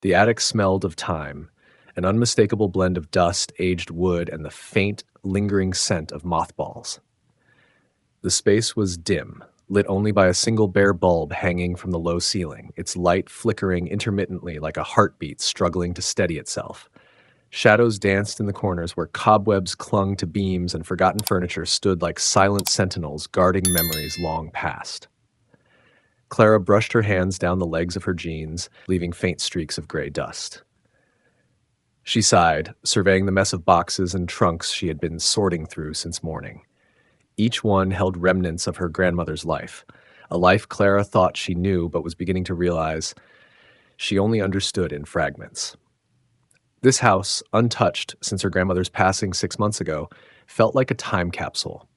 The attic smelled of time, an unmistakable blend of dust, aged wood, and the faint, lingering scent of mothballs. The space was dim, lit only by a single bare bulb hanging from the low ceiling, its light flickering intermittently like a heartbeat struggling to steady itself. Shadows danced in the corners where cobwebs clung to beams and forgotten furniture stood like silent sentinels guarding memories long past. Clara brushed her hands down the legs of her jeans, leaving faint streaks of gray dust. She sighed, surveying the mess of boxes and trunks she had been sorting through since morning. Each one held remnants of her grandmother's life, a life Clara thought she knew but was beginning to realize she only understood in fragments. This house, untouched since her grandmother's passing 6 months ago, felt like a time capsule.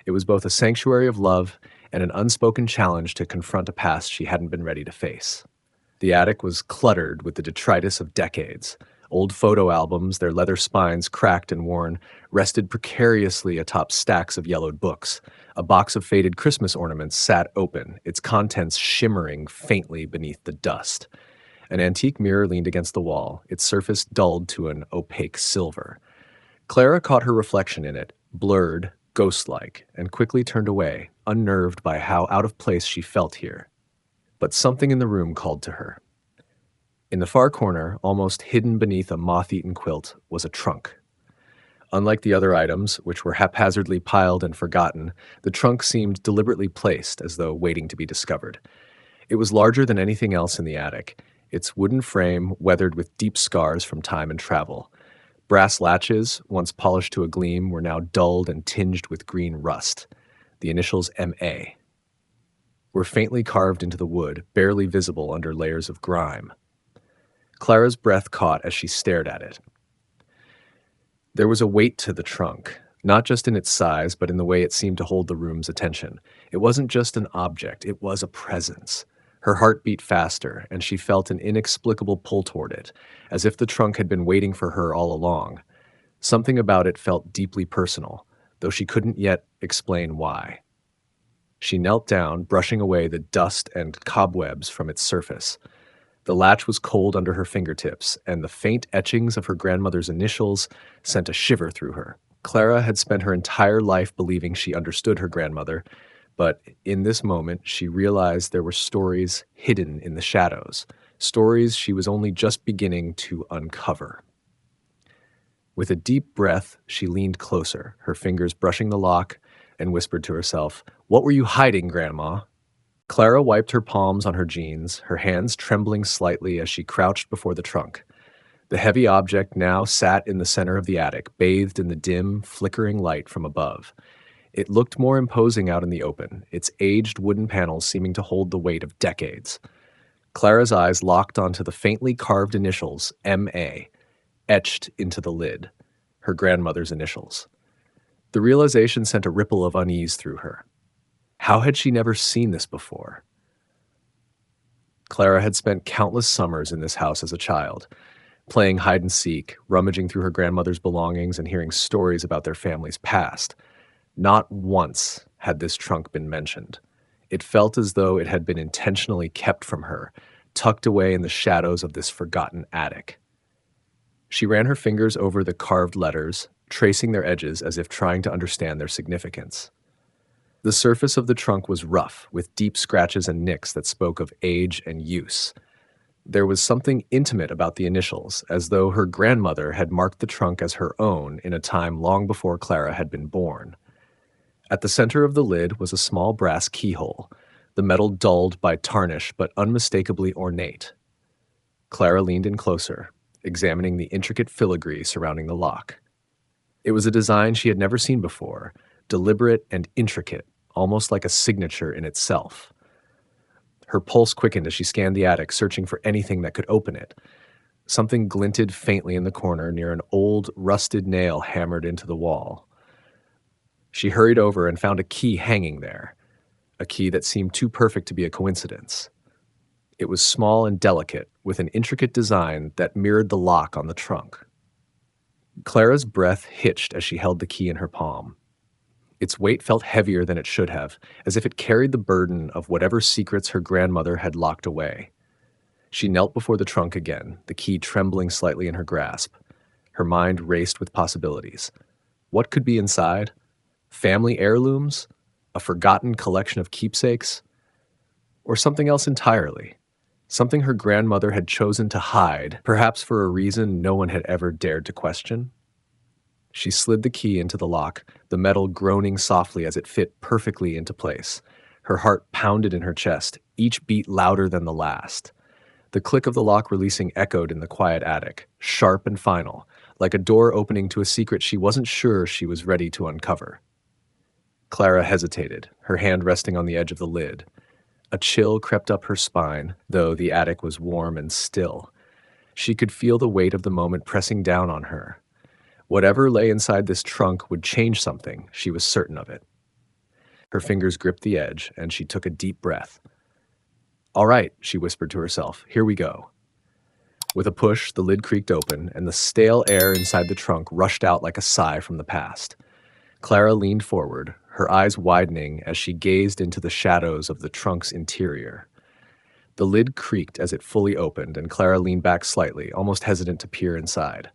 It was both a sanctuary of love and an unspoken challenge to confront a past she hadn't been ready to face. The attic was cluttered with the detritus of decades. Old photo albums, their leather spines cracked and worn, rested precariously atop stacks of yellowed books. A box of faded Christmas ornaments sat open, its contents shimmering faintly beneath the dust. An antique mirror leaned against the wall, its surface dulled to an opaque silver. Clara caught her reflection in it, blurred, ghost-like, and quickly turned away, unnerved by how out of place she felt here. But something in the room called to her. In the far corner, almost hidden beneath a moth-eaten quilt, was a trunk. Unlike the other items, which were haphazardly piled and forgotten, the trunk seemed deliberately placed, as though waiting to be discovered. It was larger than anything else in the attic, its wooden frame weathered with deep scars from time and travel. Brass latches, once polished to a gleam, were now dulled and tinged with green rust. The initials M.A. were faintly carved into the wood, barely visible under layers of grime. Clara's breath caught as she stared at it. There was a weight to the trunk, not just in its size, but in the way it seemed to hold the room's attention. It wasn't just an object, it was a presence. Her heart beat faster, and she felt an inexplicable pull toward it, as if the trunk had been waiting for her all along. Something about it felt deeply personal, though she couldn't yet explain why. She knelt down, brushing away the dust and cobwebs from its surface. The latch was cold under her fingertips, and the faint etchings of her grandmother's initials sent a shiver through her. Clara had spent her entire life believing she understood her grandmother, but in this moment she realized there were stories hidden in the shadows, stories she was only just beginning to uncover. With a deep breath, she leaned closer, her fingers brushing the lock, and whispered to herself, "What were you hiding, Grandma?" Clara wiped her palms on her jeans, her hands trembling slightly as she crouched before the trunk. The heavy object now sat in the center of the attic, bathed in the dim, flickering light from above. It looked more imposing out in the open, its aged wooden panels seeming to hold the weight of decades. Clara's eyes locked onto the faintly carved initials, M.A., etched into the lid, her grandmother's initials. The realization sent a ripple of unease through her. How had she never seen this before? Clara had spent countless summers in this house as a child, playing hide and seek, rummaging through her grandmother's belongings and hearing stories about their family's past. Not once had this trunk been mentioned. It felt as though it had been intentionally kept from her, tucked away in the shadows of this forgotten attic. She ran her fingers over the carved letters, tracing their edges as if trying to understand their significance. The surface of the trunk was rough, with deep scratches and nicks that spoke of age and use. There was something intimate about the initials, as though her grandmother had marked the trunk as her own in a time long before Clara had been born. At the center of the lid was a small brass keyhole, the metal dulled by tarnish but unmistakably ornate. Clara leaned in closer, examining the intricate filigree surrounding the lock. It was a design she had never seen before, deliberate and intricate, almost like a signature in itself. Her pulse quickened as she scanned the attic, searching for anything that could open it. Something glinted faintly in the corner near an old, rusted nail hammered into the wall. She hurried over and found a key hanging there, a key that seemed too perfect to be a coincidence. It was small and delicate, with an intricate design that mirrored the lock on the trunk. Clara's breath hitched as she held the key in her palm. Its weight felt heavier than it should have, as if it carried the burden of whatever secrets her grandmother had locked away. She knelt before the trunk again, the key trembling slightly in her grasp. Her mind raced with possibilities. What could be inside? Family heirlooms? A forgotten collection of keepsakes? Or something else entirely? Something her grandmother had chosen to hide, perhaps for a reason no one had ever dared to question? She slid the key into the lock, the metal groaning softly as it fit perfectly into place. Her heart pounded in her chest, each beat louder than the last. The click of the lock releasing echoed in the quiet attic, sharp and final, like a door opening to a secret she wasn't sure she was ready to uncover. Clara hesitated, her hand resting on the edge of the lid. A chill crept up her spine, though the attic was warm and still. She could feel the weight of the moment pressing down on her. Whatever lay inside this trunk would change something, she was certain of it. Her fingers gripped the edge, and she took a deep breath. "All right," she whispered to herself, "here we go." With a push, the lid creaked open, and the stale air inside the trunk rushed out like a sigh from the past. Clara leaned forward, her eyes widening as she gazed into the shadows of the trunk's interior. The lid creaked as it fully opened, and Clara leaned back slightly, almost hesitant to peer inside.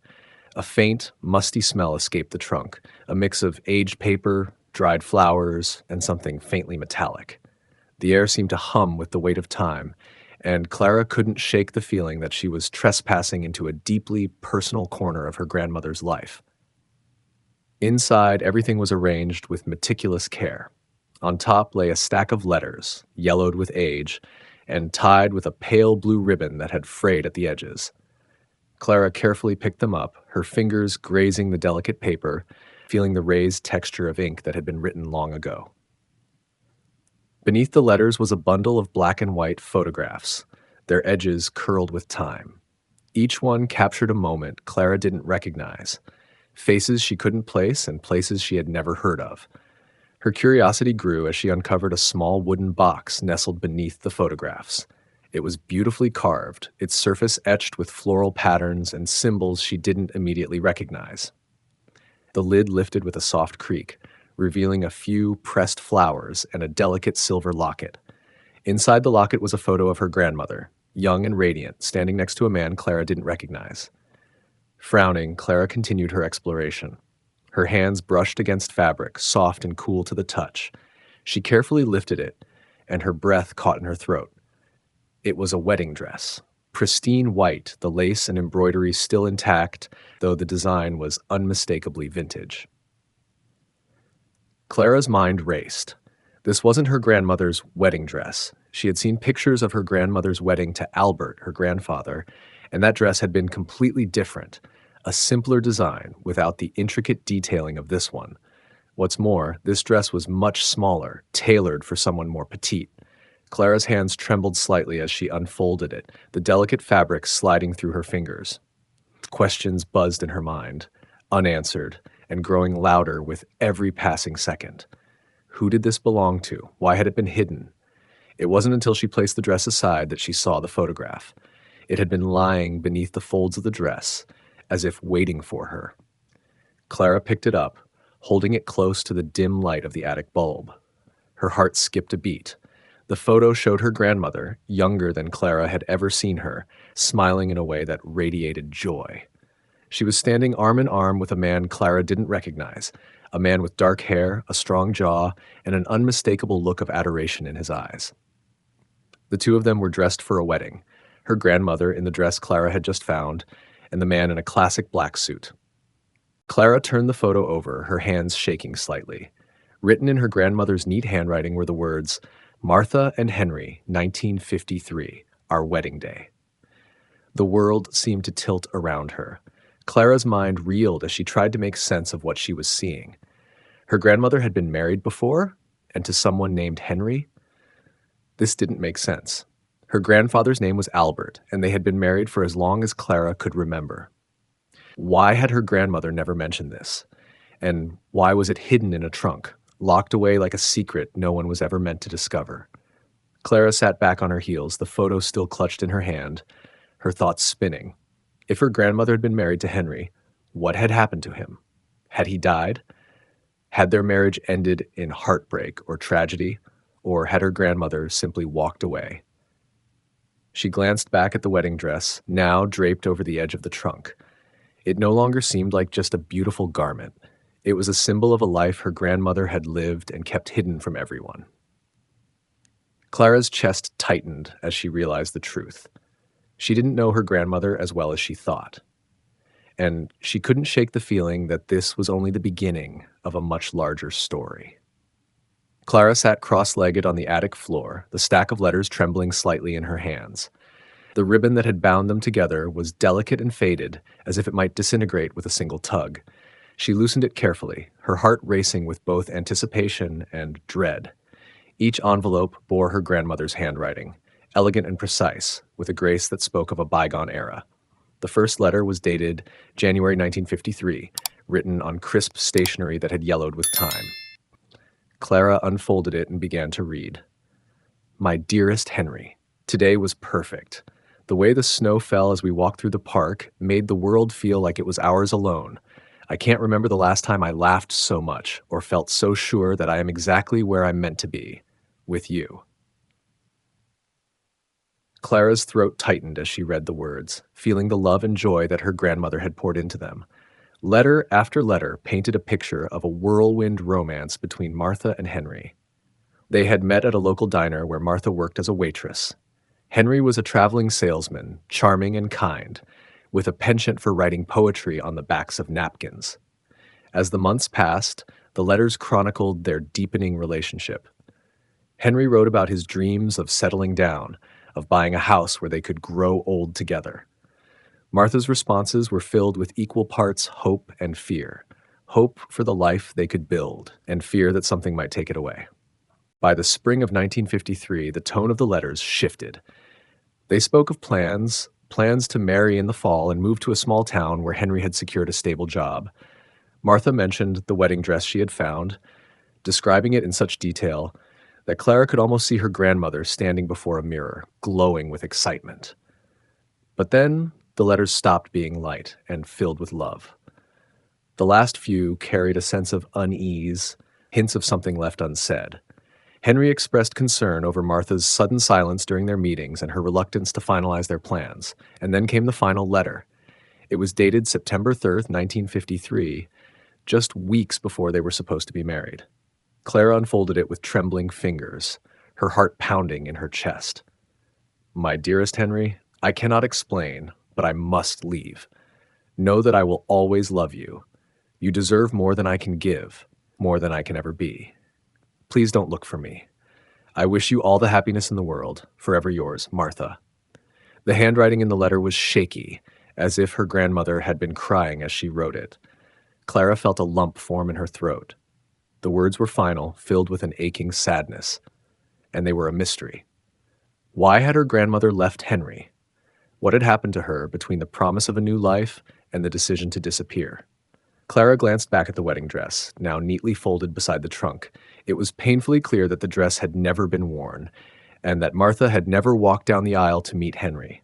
A faint, musty smell escaped the trunk, a mix of aged paper, dried flowers, and something faintly metallic. The air seemed to hum with the weight of time, and Clara couldn't shake the feeling that she was trespassing into a deeply personal corner of her grandmother's life. Inside, everything was arranged with meticulous care. On top lay a stack of letters, yellowed with age, and tied with a pale blue ribbon that had frayed at the edges. Clara carefully picked them up, her fingers grazing the delicate paper, feeling the raised texture of ink that had been written long ago. Beneath the letters was a bundle of black and white photographs, their edges curled with time. Each one captured a moment Clara didn't recognize, faces she couldn't place and places she had never heard of. Her curiosity grew as she uncovered a small wooden box nestled beneath the photographs. It was beautifully carved, its surface etched with floral patterns and symbols she didn't immediately recognize. The lid lifted with a soft creak, revealing a few pressed flowers and a delicate silver locket. Inside the locket was a photo of her grandmother, young and radiant, standing next to a man Clara didn't recognize. Frowning, Clara continued her exploration. Her hands brushed against fabric, soft and cool to the touch. She carefully lifted it, and her breath caught in her throat. It was a wedding dress. Pristine white, the lace and embroidery still intact, though the design was unmistakably vintage. Clara's mind raced. This wasn't her grandmother's wedding dress. She had seen pictures of her grandmother's wedding to Albert, her grandfather, and that dress had been completely different, a simpler design without the intricate detailing of this one. What's more, this dress was much smaller, tailored for someone more petite. Clara's hands trembled slightly as she unfolded it, the delicate fabric sliding through her fingers. Questions buzzed in her mind, unanswered, and growing louder with every passing second. Who did this belong to? Why had it been hidden? It wasn't until she placed the dress aside that she saw the photograph. It had been lying beneath the folds of the dress, as if waiting for her. Clara picked it up, holding it close to the dim light of the attic bulb. Her heart skipped a beat. The photo showed her grandmother, younger than Clara had ever seen her, smiling in a way that radiated joy. She was standing arm in arm with a man Clara didn't recognize, a man with dark hair, a strong jaw, and an unmistakable look of adoration in his eyes. The two of them were dressed for a wedding, her grandmother in the dress Clara had just found, and the man in a classic black suit. Clara turned the photo over, her hands shaking slightly. Written in her grandmother's neat handwriting were the words, "Martha and Henry, 1953, our wedding day." The world seemed to tilt around her. Clara's mind reeled as she tried to make sense of what she was seeing. Her grandmother had been married before, and to someone named Henry? This didn't make sense. Her grandfather's name was Albert, and they had been married for as long as Clara could remember. Why had her grandmother never mentioned this? And why was it hidden in a trunk, locked away like a secret no one was ever meant to discover? Clara sat back on her heels, the photo still clutched in her hand, her thoughts spinning. If her grandmother had been married to Henry, what had happened to him? Had he died? Had their marriage ended in heartbreak or tragedy? Or had her grandmother simply walked away? She glanced back at the wedding dress, now draped over the edge of the trunk. It no longer seemed like just a beautiful garment. It was a symbol of a life her grandmother had lived and kept hidden from everyone. Clara's chest tightened as she realized the truth. She didn't know her grandmother as well as she thought, and she couldn't shake the feeling that this was only the beginning of a much larger story. Clara sat cross-legged on the attic floor, the stack of letters trembling slightly in her hands. The ribbon that had bound them together was delicate and faded, as if it might disintegrate with a single tug. She loosened it carefully, her heart racing with both anticipation and dread. Each envelope bore her grandmother's handwriting, elegant and precise, with a grace that spoke of a bygone era. The first letter was dated January 1953, written on crisp stationery that had yellowed with time. Clara unfolded it and began to read. My dearest Henry, today was perfect. The way the snow fell as we walked through the park made the world feel like it was ours alone. I can't remember the last time I laughed so much or felt so sure that I am exactly where I'm meant to be, with you. Clara's throat tightened as she read the words, feeling the love and joy that her grandmother had poured into them. Letter after letter painted a picture of a whirlwind romance between Martha and Henry. They had met at a local diner where Martha worked as a waitress. Henry was a traveling salesman, charming and kind, with a penchant for writing poetry on the backs of napkins. As the months passed, the letters chronicled their deepening relationship. Henry wrote about his dreams of settling down, of buying a house where they could grow old together. Martha's responses were filled with equal parts hope and fear. Hope for the life they could build, and fear that something might take it away. By the spring of 1953, the tone of the letters shifted. They spoke of plans to marry in the fall and move to a small town where Henry had secured a stable job. Martha mentioned the wedding dress she had found, describing it in such detail that Clara could almost see her grandmother standing before a mirror, glowing with excitement. But then the letters stopped being light and filled with love. The last few carried a sense of unease, hints of something left unsaid. Henry expressed concern over Martha's sudden silence during their meetings and her reluctance to finalize their plans, and then came the final letter. It was dated September 3rd, 1953, just weeks before they were supposed to be married. Clara unfolded it with trembling fingers, her heart pounding in her chest. My dearest Henry, I cannot explain, but I must leave. Know that I will always love you. You deserve more than I can give, more than I can ever be. Please don't look for me. I wish you all the happiness in the world. Forever yours, Martha. The handwriting in the letter was shaky, as if her grandmother had been crying as she wrote it. Clara felt a lump form in her throat. The words were final, filled with an aching sadness, and they were a mystery. Why had her grandmother left Henry? What had happened to her between the promise of a new life and the decision to disappear? Clara glanced back at the wedding dress, now neatly folded beside the trunk. It was painfully clear that the dress had never been worn, and that Martha had never walked down the aisle to meet Henry.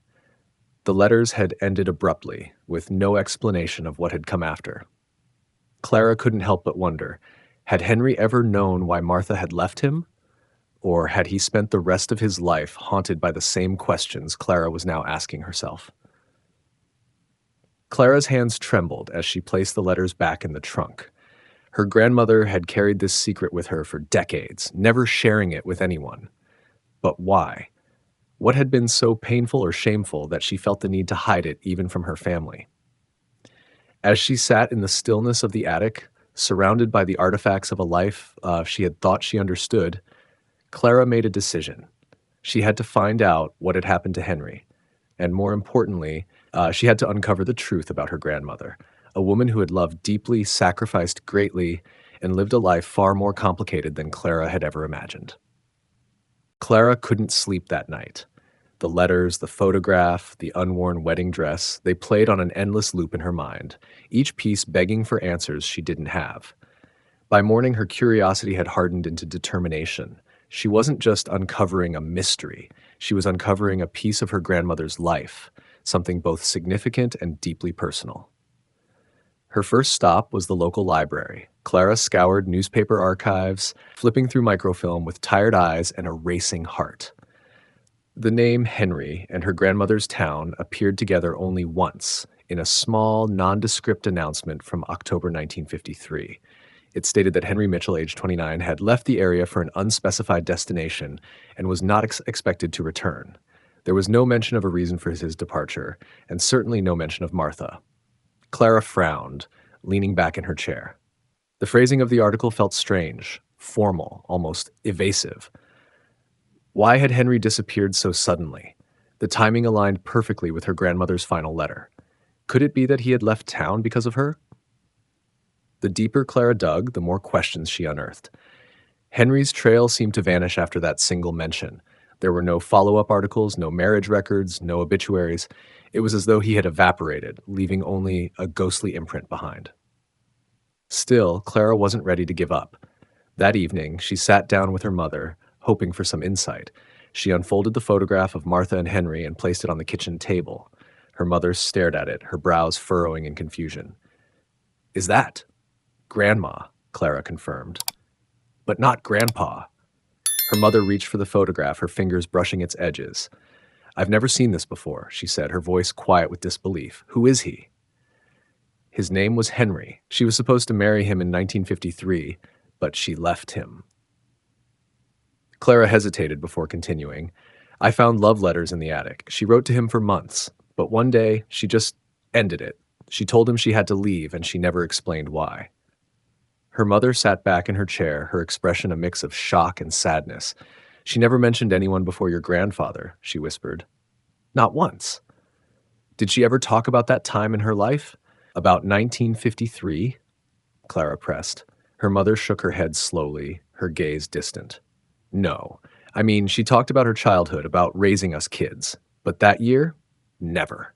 The letters had ended abruptly, with no explanation of what had come after. Clara couldn't help but wonder, had Henry ever known why Martha had left him? Or had he spent the rest of his life haunted by the same questions Clara was now asking herself? Clara's hands trembled as she placed the letters back in the trunk. Her grandmother had carried this secret with her for decades, never sharing it with anyone. But why? What had been so painful or shameful that she felt the need to hide it even from her family? As she sat in the stillness of the attic, surrounded by the artifacts of a life she had thought she understood, Clara made a decision. She had to find out what had happened to Henry, and more importantly, she had to uncover the truth about her grandmother, a woman who had loved deeply, sacrificed greatly, and lived a life far more complicated than Clara had ever imagined. Clara couldn't sleep that night. The letters, the photograph, the unworn wedding dress, they played on an endless loop in her mind, each piece begging for answers she didn't have. By morning, her curiosity had hardened into determination. She wasn't just uncovering a mystery, she was uncovering a piece of her grandmother's life, something both significant and deeply personal. Her first stop was the local library. Clara scoured newspaper archives, flipping through microfilm with tired eyes and a racing heart. The name Henry and her grandmother's town appeared together only once in a small, nondescript announcement from October 1953. It stated that Henry Mitchell, age 29, had left the area for an unspecified destination and was not expected to return. There was no mention of a reason for his departure, and certainly no mention of Martha. Clara frowned, leaning back in her chair. The phrasing of the article felt strange, formal, almost evasive. Why had Henry disappeared so suddenly? The timing aligned perfectly with her grandmother's final letter. Could it be that he had left town because of her? The deeper Clara dug, the more questions she unearthed. Henry's trail seemed to vanish after that single mention. There were no follow-up articles, no marriage records, no obituaries. It was as though he had evaporated, leaving only a ghostly imprint behind. Still, Clara wasn't ready to give up. That evening, she sat down with her mother, hoping for some insight. She unfolded the photograph of Martha and Henry and placed it on the kitchen table. Her mother stared at it, her brows furrowing in confusion. "Is that Grandma?" Clara confirmed. "But not Grandpa." Her mother reached for the photograph, her fingers brushing its edges. "I've never seen this before," she said, her voice quiet with disbelief. "Who is he?" His name was Henry. She was supposed to marry him in 1953, but she left him. Clara hesitated before continuing. "I found love letters in the attic. She wrote to him for months, but one day she just ended it. She told him she had to leave, and she never explained why." Her mother sat back in her chair, her expression a mix of shock and sadness. "She never mentioned anyone before your grandfather," she whispered. "Not once." "Did she ever talk about that time in her life? About 1953? Clara pressed. Her mother shook her head slowly, her gaze distant. "No. I mean, she talked about her childhood, about raising us kids. But that year? Never.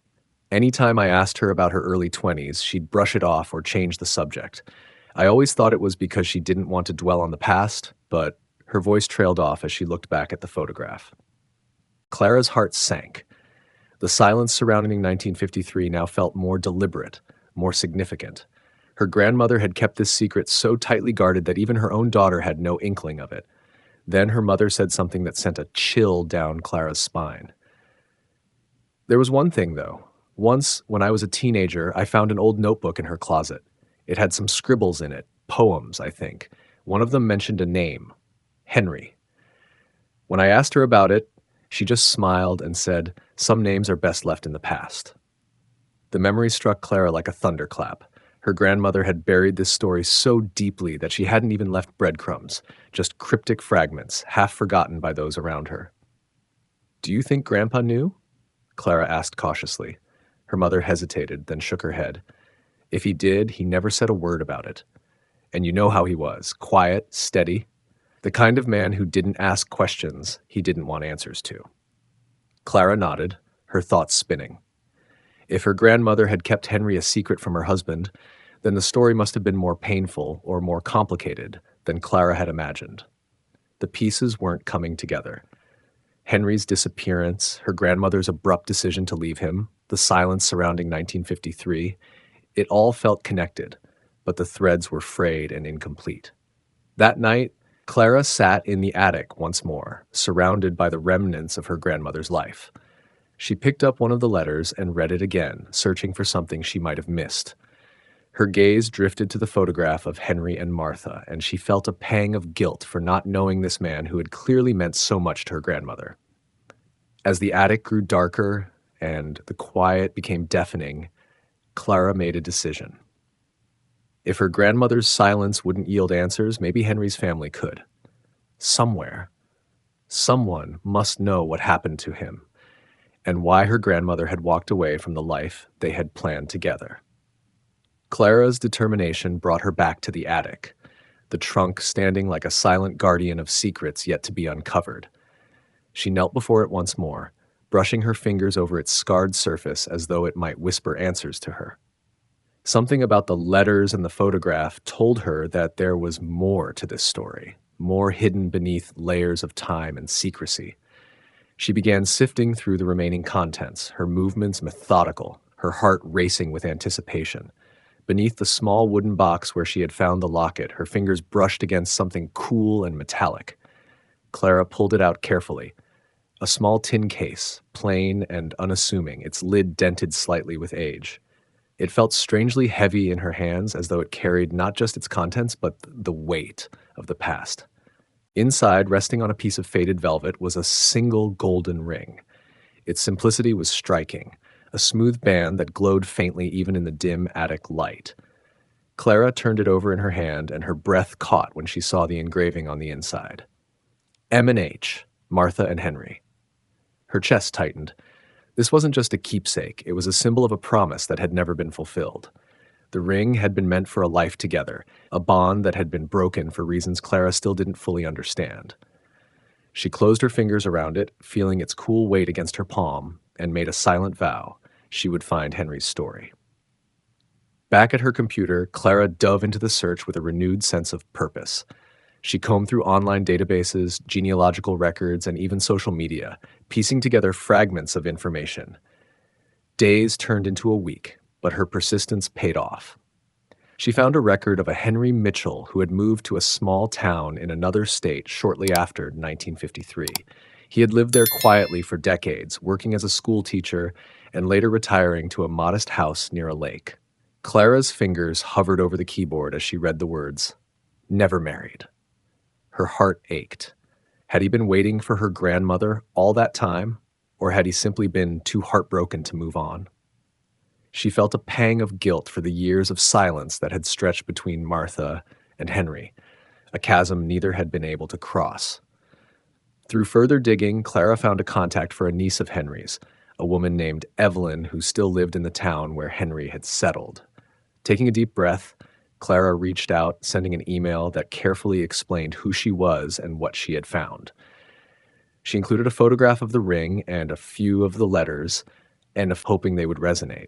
Anytime I asked her about her early 20s, she'd brush it off or change the subject. I always thought it was because she didn't want to dwell on the past, but..." Her voice trailed off as she looked back at the photograph. Clara's heart sank. The silence surrounding 1953 now felt more deliberate, more significant. Her grandmother had kept this secret so tightly guarded that even her own daughter had no inkling of it. Then her mother said something that sent a chill down Clara's spine. There was one thing, though. Once, when I was a teenager, I found an old notebook in her closet. It had some scribbles in it, poems, I think. One of them mentioned a name, Henry. When I asked her about it, she just smiled and said, "Some names are best left in the past." The memory struck Clara like a thunderclap. Her grandmother had buried this story so deeply that she hadn't even left breadcrumbs, just cryptic fragments, half forgotten by those around her. "Do you think Grandpa knew?" Clara asked cautiously. Her mother hesitated, then shook her head. "If he did, he never said a word about it. And you know how he was, quiet, steady. The kind of man who didn't ask questions he didn't want answers to." Clara nodded, her thoughts spinning. If her grandmother had kept Henry a secret from her husband, then the story must have been more painful or more complicated than Clara had imagined. The pieces weren't coming together. Henry's disappearance, her grandmother's abrupt decision to leave him, the silence surrounding 1953, it all felt connected, but the threads were frayed and incomplete. That night, Clara sat in the attic once more, surrounded by the remnants of her grandmother's life. She picked up one of the letters and read it again, searching for something she might have missed. Her gaze drifted to the photograph of Henry and Martha, and she felt a pang of guilt for not knowing this man who had clearly meant so much to her grandmother. As the attic grew darker and the quiet became deafening, Clara made a decision. If her grandmother's silence wouldn't yield answers, maybe Henry's family could. Somewhere, someone must know what happened to him and why her grandmother had walked away from the life they had planned together. Clara's determination brought her back to the attic, the trunk standing like a silent guardian of secrets yet to be uncovered. She knelt before it once more, brushing her fingers over its scarred surface as though it might whisper answers to her. Something about the letters and the photograph told her that there was more to this story, more hidden beneath layers of time and secrecy. She began sifting through the remaining contents, her movements methodical, her heart racing with anticipation. Beneath the small wooden box where she had found the locket, her fingers brushed against something cool and metallic. Clara pulled it out carefully. A small tin case, plain and unassuming, its lid dented slightly with age. It felt strangely heavy in her hands, as though it carried not just its contents, but the weight of the past. Inside, resting on a piece of faded velvet, was a single golden ring. Its simplicity was striking, a smooth band that glowed faintly even in the dim attic light. Clara turned it over in her hand, and her breath caught when she saw the engraving on the inside. M&H, Martha and Henry. Her chest tightened. This wasn't just a keepsake, it was a symbol of a promise that had never been fulfilled. The ring had been meant for a life together, a bond that had been broken for reasons Clara still didn't fully understand. She closed her fingers around it, feeling its cool weight against her palm, and made a silent vow she would find Henry's story. Back at her computer, Clara dove into the search with a renewed sense of purpose. She combed through online databases, genealogical records, and even social media, piecing together fragments of information. Days turned into a week, but her persistence paid off. She found a record of a Henry Mitchell who had moved to a small town in another state shortly after 1953. He had lived there quietly for decades, working as a school teacher and later retiring to a modest house near a lake. Clara's fingers hovered over the keyboard as she read the words, "Never married." Her heart ached. Had he been waiting for her grandmother all that time, or had he simply been too heartbroken to move on? She felt a pang of guilt for the years of silence that had stretched between Martha and Henry, a chasm neither had been able to cross. Through further digging, Clara found a contact for a niece of Henry's, a woman named Evelyn who still lived in the town where Henry had settled. Taking a deep breath, Clara reached out, sending an email that carefully explained who she was and what she had found. She included a photograph of the ring and a few of the letters, and hoping they would resonate.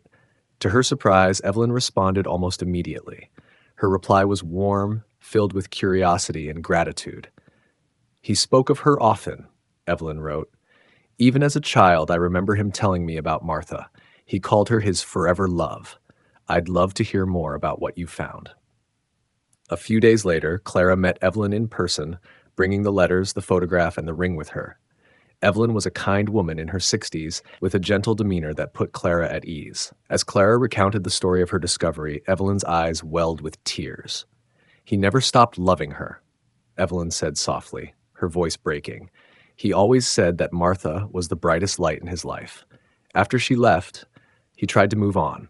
To her surprise, Evelyn responded almost immediately. Her reply was warm, filled with curiosity and gratitude. "He spoke of her often," Evelyn wrote. "Even as a child, I remember him telling me about Martha. He called her his forever love. I'd love to hear more about what you found." A few days later, Clara met Evelyn in person, bringing the letters, the photograph, and the ring with her. Evelyn was a kind woman in her 60s with a gentle demeanor that put Clara at ease. As Clara recounted the story of her discovery, Evelyn's eyes welled with tears. "He never stopped loving her," Evelyn said softly, her voice breaking. "He always said that Martha was the brightest light in his life. After she left, he tried to move on,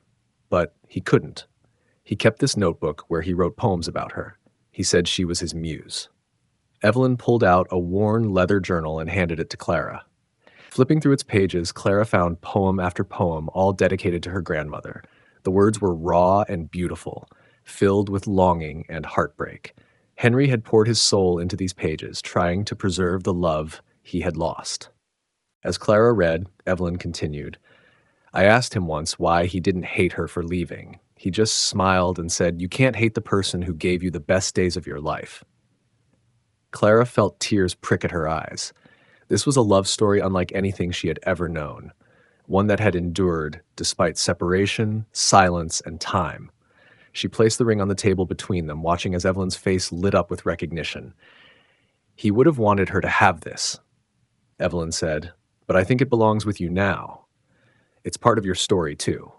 but he couldn't. He kept this notebook where he wrote poems about her. He said she was his muse." Evelyn pulled out a worn leather journal and handed it to Clara. Flipping through its pages, Clara found poem after poem, all dedicated to her grandmother. The words were raw and beautiful, filled with longing and heartbreak. Henry had poured his soul into these pages, trying to preserve the love he had lost. As Clara read, Evelyn continued, "I asked him once why he didn't hate her for leaving. He just smiled and said, 'You can't hate the person who gave you the best days of your life.'" Clara felt tears prick at her eyes. This was a love story unlike anything she had ever known, one that had endured despite separation, silence, and time. She placed the ring on the table between them, watching as Evelyn's face lit up with recognition. "He would have wanted her to have this," Evelyn said, "but I think it belongs with you now. It's part of your story, too."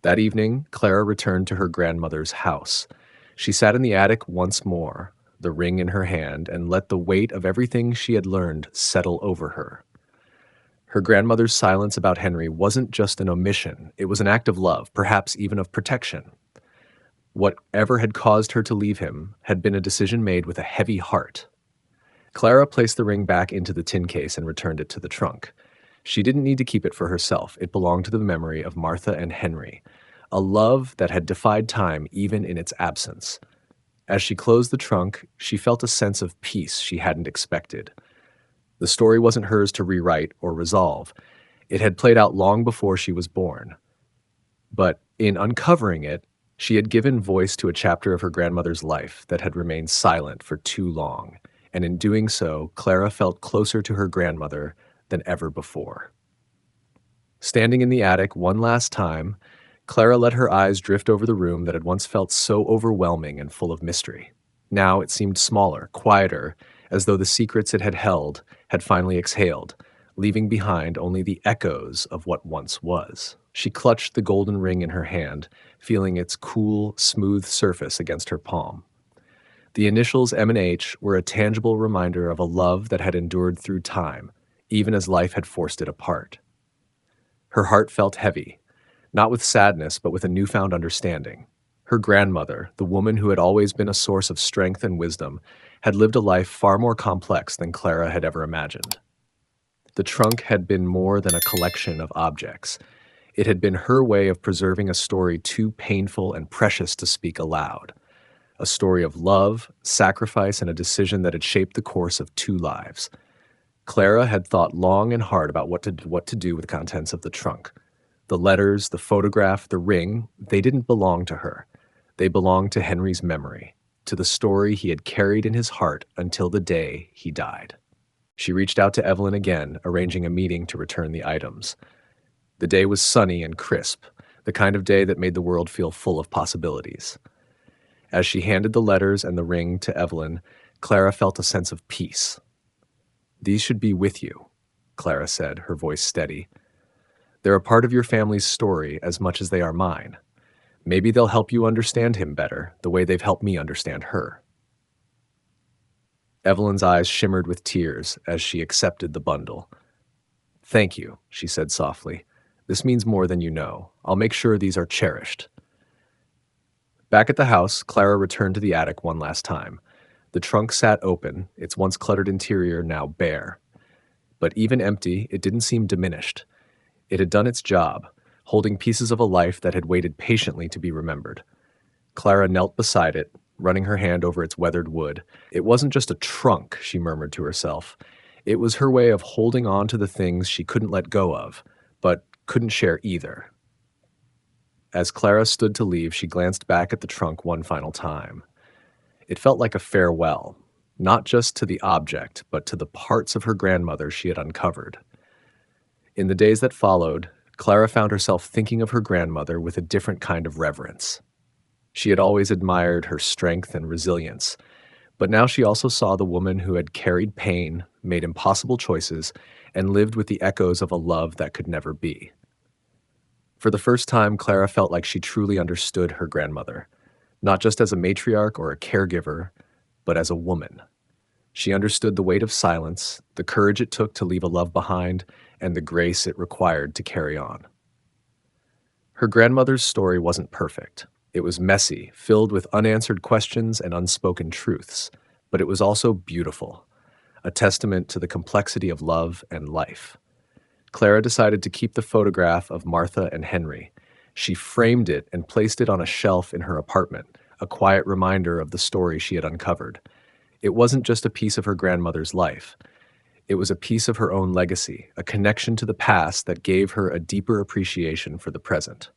That evening, Clara returned to her grandmother's house. She sat in the attic once more, the ring in her hand, and let the weight of everything she had learned settle over her. Her grandmother's silence about Henry wasn't just an omission, it was an act of love, perhaps even of protection. Whatever had caused her to leave him had been a decision made with a heavy heart. Clara placed the ring back into the tin case and returned it to the trunk. She didn't need to keep it for herself. It belonged to the memory of Martha and Henry, a love that had defied time even in its absence. As she closed the trunk, she felt a sense of peace she hadn't expected. The story wasn't hers to rewrite or resolve. It had played out long before she was born. But in uncovering it, she had given voice to a chapter of her grandmother's life that had remained silent for too long, and in doing so, Clara felt closer to her grandmother than ever before. Standing in the attic one last time, Clara let her eyes drift over the room that had once felt so overwhelming and full of mystery. Now it seemed smaller, quieter, as though the secrets it had held had finally exhaled, leaving behind only the echoes of what once was. She clutched the golden ring in her hand, feeling its cool, smooth surface against her palm. The initials M and H were a tangible reminder of a love that had endured through time, even as life had forced it apart. Her heart felt heavy, not with sadness, but with a newfound understanding. Her grandmother, the woman who had always been a source of strength and wisdom, had lived a life far more complex than Clara had ever imagined. The trunk had been more than a collection of objects. It had been her way of preserving a story too painful and precious to speak aloud. A story of love, sacrifice, and a decision that had shaped the course of two lives. Clara had thought long and hard about what to do with the contents of the trunk. The letters, the photograph, the ring, they didn't belong to her. They belonged to Henry's memory, to the story he had carried in his heart until the day he died. She reached out to Evelyn again, arranging a meeting to return the items. The day was sunny and crisp, the kind of day that made the world feel full of possibilities. As she handed the letters and the ring to Evelyn, Clara felt a sense of peace. "These should be with you," Clara said, her voice steady. "They're a part of your family's story as much as they are mine. Maybe they'll help you understand him better, the way they've helped me understand her." Evelyn's eyes shimmered with tears as she accepted the bundle. "Thank you," she said softly. "This means more than you know. I'll make sure these are cherished." Back at the house, Clara returned to the attic one last time. The trunk sat open, its once cluttered interior now bare. But even empty, it didn't seem diminished. It had done its job, holding pieces of a life that had waited patiently to be remembered. Clara knelt beside it, running her hand over its weathered wood. It wasn't just a trunk, she murmured to herself. It was her way of holding on to the things she couldn't let go of, but couldn't share either. As Clara stood to leave, she glanced back at the trunk one final time. It felt like a farewell, not just to the object, but to the parts of her grandmother she had uncovered. In the days that followed, Clara found herself thinking of her grandmother with a different kind of reverence. She had always admired her strength and resilience, but now she also saw the woman who had carried pain, made impossible choices, and lived with the echoes of a love that could never be. For the first time, Clara felt like she truly understood her grandmother, not just as a matriarch or a caregiver, but as a woman. She understood the weight of silence, the courage it took to leave a love behind, and the grace it required to carry on. Her grandmother's story wasn't perfect. It was messy, filled with unanswered questions and unspoken truths, but it was also beautiful, a testament to the complexity of love and life. Clara decided to keep the photograph of Martha and Henry. She framed it and placed it on a shelf in her apartment, a quiet reminder of the story she had uncovered. It wasn't just a piece of her grandmother's life. It was a piece of her own legacy, a connection to the past that gave her a deeper appreciation for the present.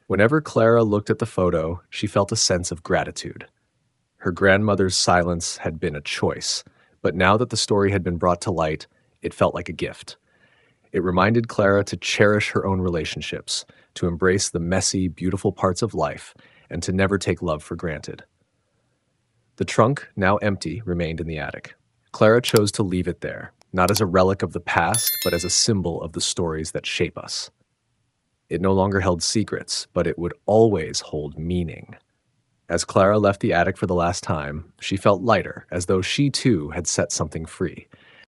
Whenever Clara looked at the photo, she felt a sense of gratitude. Her grandmother's silence had been a choice, but now that the story had been brought to light, it felt like a gift. It reminded Clara to cherish her own relationships, to embrace the messy, beautiful parts of life, and to never take love for granted. The trunk, now empty, remained in the attic. Clara chose to leave it there, not as a relic of the past, but as a symbol of the stories that shape us. It no longer held secrets, but it would always hold meaning. As Clara left the attic for the last time, she felt lighter, as though she too had set something free.